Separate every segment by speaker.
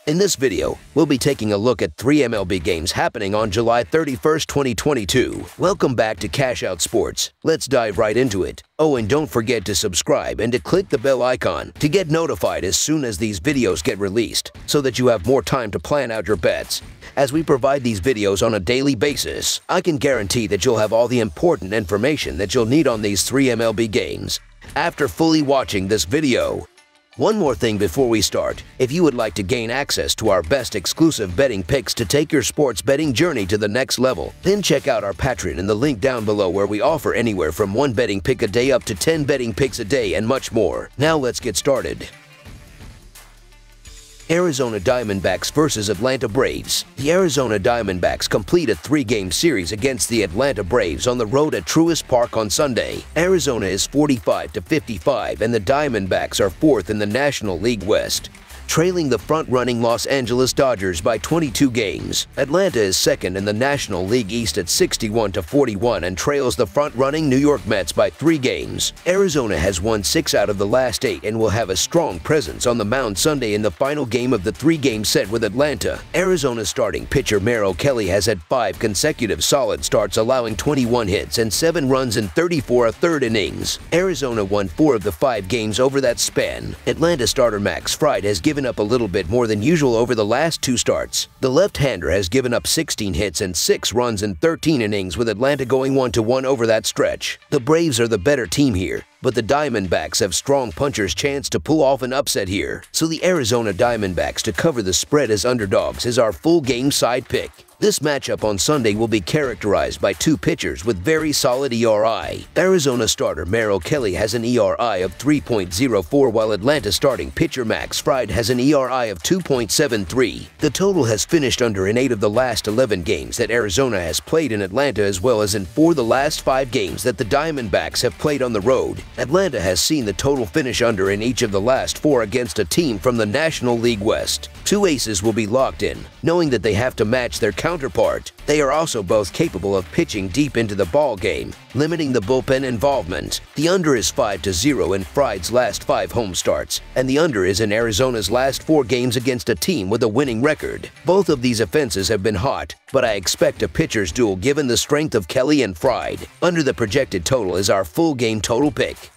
Speaker 1: In this video, we'll be taking a look at 3 MLB games happening on July 31st, 2022. Welcome back to Cash Out Sports. Let's dive right into it. Oh, and don't forget to subscribe and to click the bell icon to get notified as soon as these videos get released, so that you have more time to plan out your bets. As we provide these videos on a daily basis, I can guarantee that you'll have all the important information that you'll need on these 3 MLB games after fully watching this video. One more thing before we start. If you would like to gain access to our best exclusive betting picks to take your sports betting journey to the next level, then check out our Patreon in the link down below, where we offer anywhere from 1 betting pick a day up to 10 betting picks a day and much more. Now let's get started. Arizona Diamondbacks versus Atlanta Braves. The Arizona Diamondbacks complete a 3-game series against the Atlanta Braves on the road at Truist Park on Sunday. Arizona is 45-55 and the Diamondbacks are 4th in the National League West, trailing the front-running Los Angeles Dodgers by 22 games. Atlanta is 2nd in the National League East at 61-41 and trails the front-running New York Mets by 3 games. Arizona has won 6 out of the last 8 and will have a strong presence on the mound Sunday in the final game of the 3-game set with Atlanta. Arizona's starting pitcher Merrill Kelly has had 5 consecutive solid starts, allowing 21 hits and 7 runs in 34 1/3 innings. Arizona won 4 of the 5 games over that span. Atlanta starter Max Fried has given up a little bit more than usual over the last 2 starts. The left-hander has given up 16 hits and 6 runs in 13 innings, with Atlanta going 1-1 over that stretch. The Braves are the better team here, but the Diamondbacks have strong punchers' chance to pull off an upset here. So the Arizona Diamondbacks to cover the spread as underdogs is our full game side pick. This matchup on Sunday will be characterized by 2 pitchers with very solid ERI. Arizona starter Merrill Kelly has an ERI of 3.04, while Atlanta starting pitcher Max Fried has an ERI of 2.73. The total has finished under in 8 of the last 11 games that Arizona has played in Atlanta, as well as in 4 of the last 5 games that the Diamondbacks have played on the road. Atlanta has seen the total finish under in each of the last 4 against a team from the National League West. 2 aces will be locked in, knowing that they have to match their counterpart. They are also both capable of pitching deep into the ball game, limiting the bullpen involvement. The under is 5-0 in Fried's last 5 home starts, and the under is in Arizona's last 4 games against a team with a winning record. Both of these offenses have been hot, but I expect a pitcher's duel given the strength of Kelly and Fried. Under the projected total is our full game total pick.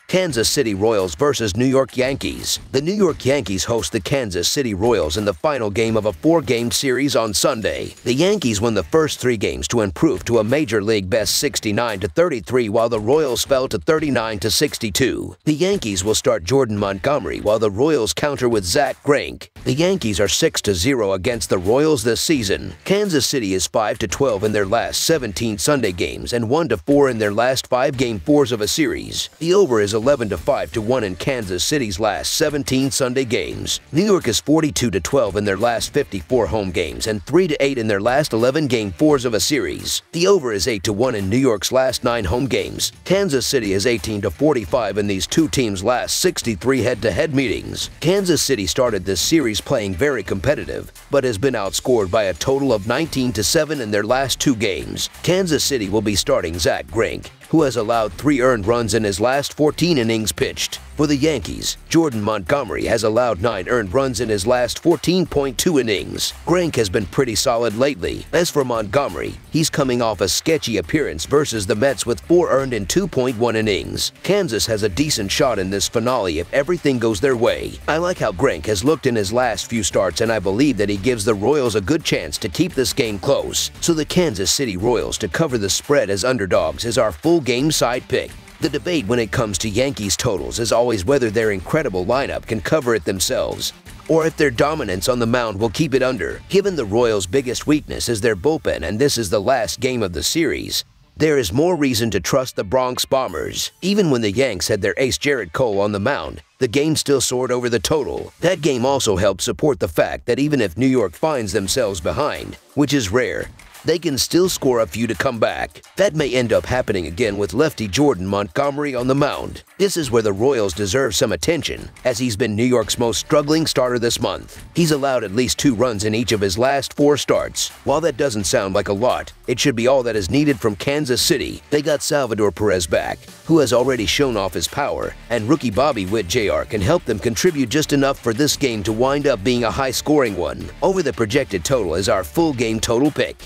Speaker 1: Kansas City Royals versus New York Yankees. The New York Yankees host the Kansas City Royals in the final game of a 4-game series on Sunday. The Yankees won the first 3 games to improve to a Major League best 69-33, while the Royals fell to 39-62. The Yankees will start Jordan Montgomery, while the Royals counter with Zach Greinke. The Yankees are 6-0 against the Royals this season. Kansas City is 5-12 in their last 17 Sunday games and 1-4 in their last 5 Game 4s of a series. The over is 11-5-1 in Kansas City's last 17 Sunday games. New York is 42-12 in their last 54 home games and 3-8 in their last 11 Game 4s of a series. The over is 8-1 in New York's last 9 home games. Kansas City is 18-45 in these 2 teams' last 63 head-to-head meetings. Kansas City started this series playing very competitive, but has been outscored by a total of 19-7 in their last 2 games. Kansas City will be starting Zach Greinke, who has allowed 3 earned runs in his last 14 innings pitched. For the Yankees, Jordan Montgomery has allowed 9 earned runs in his last 14.2 innings. Greinke has been pretty solid lately. As for Montgomery, he's coming off a sketchy appearance versus the Mets with 4 earned in 2.1 innings. Kansas has a decent shot in this finale if everything goes their way. I like how Greinke has looked in his last few starts, and I believe that he gives the Royals a good chance to keep this game close. So the Kansas City Royals to cover the spread as underdogs is our full game side pick. The debate when it comes to Yankees totals is always whether their incredible lineup can cover it themselves, or if their dominance on the mound will keep it under. Given the Royals' biggest weakness is their bullpen, and this is the last game of the series, there is more reason to trust the Bronx Bombers. Even when the Yanks had their ace Jarrett Cole on the mound, the game still soared over the total. That game also helped support the fact that even if New York finds themselves behind, which is rare, they can still score a few to come back. That may end up happening again with lefty Jordan Montgomery on the mound. This is where the Royals deserve some attention, as he's been New York's most struggling starter this month. He's allowed at least 2 runs in each of his last 4 starts. While that doesn't sound like a lot, it should be all that is needed from Kansas City. They got Salvador Perez back, who has already shown off his power, and rookie Bobby Witt Jr. can help them contribute just enough for this game to wind up being a high-scoring one. Over the projected total is our full game total pick.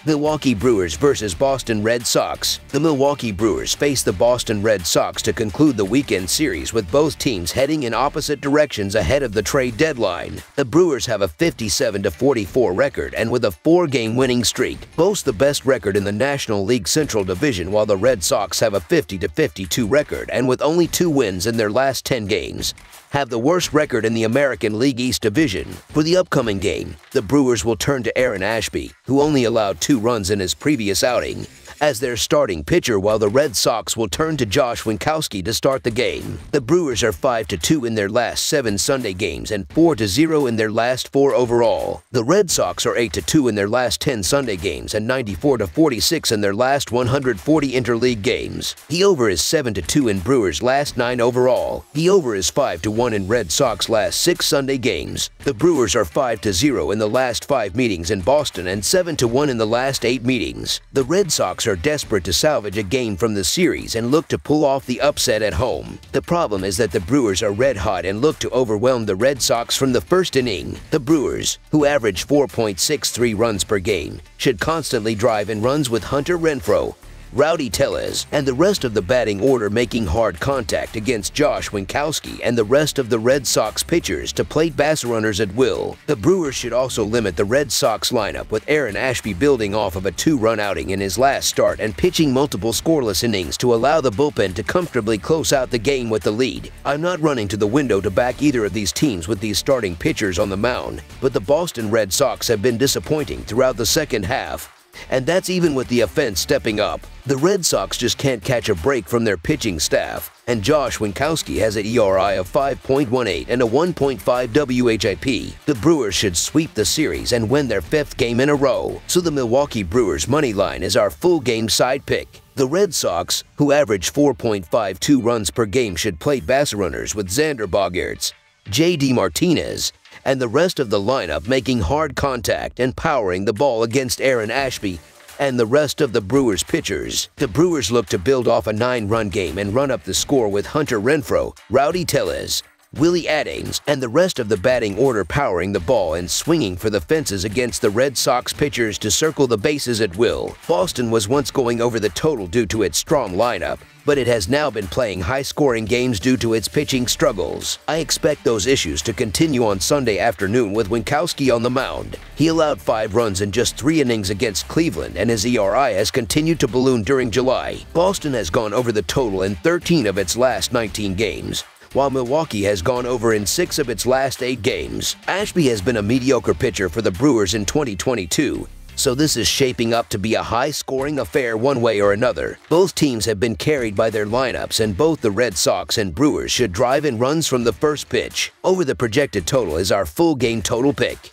Speaker 1: Milwaukee Brewers versus Boston Red Sox. The Milwaukee Brewers face the Boston Red Sox to conclude the weekend series, with both teams heading in opposite directions ahead of the trade deadline. The Brewers have a 57-44 record and with a 4-game winning streak, boast the best record in the National League Central Division, while the Red Sox have a 50-52 record and with only 2 wins in their last 10 games, have the worst record in the American League East Division. For the upcoming game, the Brewers will turn to Aaron Ashby, who only allowed 2 runs in his previous outing, as their starting pitcher, while the Red Sox will turn to Josh Winkowski to start the game. The Brewers are 5-2 in their last 7 Sunday games and 4-0 in their last 4 overall. The Red Sox are 8-2 in their last 10 Sunday games and 94-46 in their last 140 interleague games. The over is 7-2 in Brewers' last 9 overall. The over is 5-1 in Red Sox last 6 Sunday games. The Brewers are 5-0 in the last 5 meetings in Boston and 7-1 in the last 8 meetings. The Red Sox are desperate to salvage a game from the series and look to pull off the upset at home. The problem is that the Brewers are red hot and look to overwhelm the Red Sox from the first inning. The Brewers, who average 4.63 runs per game, should constantly drive in runs, with Hunter Renfroe, Rowdy Tellez, and the rest of the batting order making hard contact against Josh Winkowski and the rest of the Red Sox pitchers to plate base runners at will. The Brewers should also limit the Red Sox lineup, with Aaron Ashby building off of a 2-run outing in his last start and pitching multiple scoreless innings to allow the bullpen to comfortably close out the game with the lead. I'm not running to the window to back either of these teams with these starting pitchers on the mound, but the Boston Red Sox have been disappointing throughout the second half, and that's even with the offense stepping up. The Red Sox just can't catch a break from their pitching staff, and Josh Winkowski has an ERA of 5.18 and a 1.5 WHIP. The Brewers should sweep the series and win their 5th game in a row, so the Milwaukee Brewers money line is our full game side pick. The Red Sox, who average 4.52 runs per game, should plate base runners with Xander Bogaerts, J.D. Martinez, and the rest of the lineup making hard contact and powering the ball against Aaron Ashby and the rest of the Brewers pitchers. The Brewers look to build off a 9-run game and run up the score with Hunter Renfroe, Rowdy Tellez, Willie Adams, and the rest of the batting order powering the ball and swinging for the fences against the Red Sox pitchers to circle the bases at will. Boston was once going over the total due to its strong lineup, but it has now been playing high-scoring games due to its pitching struggles. I expect those issues to continue on Sunday afternoon with Winkowski on the mound. He allowed 5 runs in just 3 innings against Cleveland, and his ERA has continued to balloon during July. Boston has gone over the total in 13 of its last 19 games, while Milwaukee has gone over in 6 of its last 8 games. Ashby has been a mediocre pitcher for the Brewers in 2022, so this is shaping up to be a high-scoring affair one way or another. Both teams have been carried by their lineups, and both the Red Sox and Brewers should drive in runs from the first pitch. Over the projected total is our full game total pick.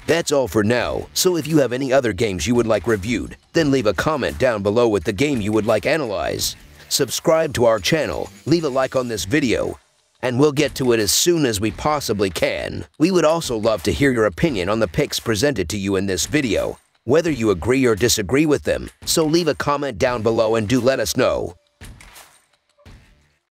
Speaker 1: That's all for now, so if you have any other games you would like reviewed, then leave a comment down below with the game you would like analyzed. Subscribe to our channel, leave a like on this video, and we'll get to it as soon as we possibly can. We would also love to hear your opinion on the picks presented to you in this video, whether you agree or disagree with them, so leave a comment down below and do let us know.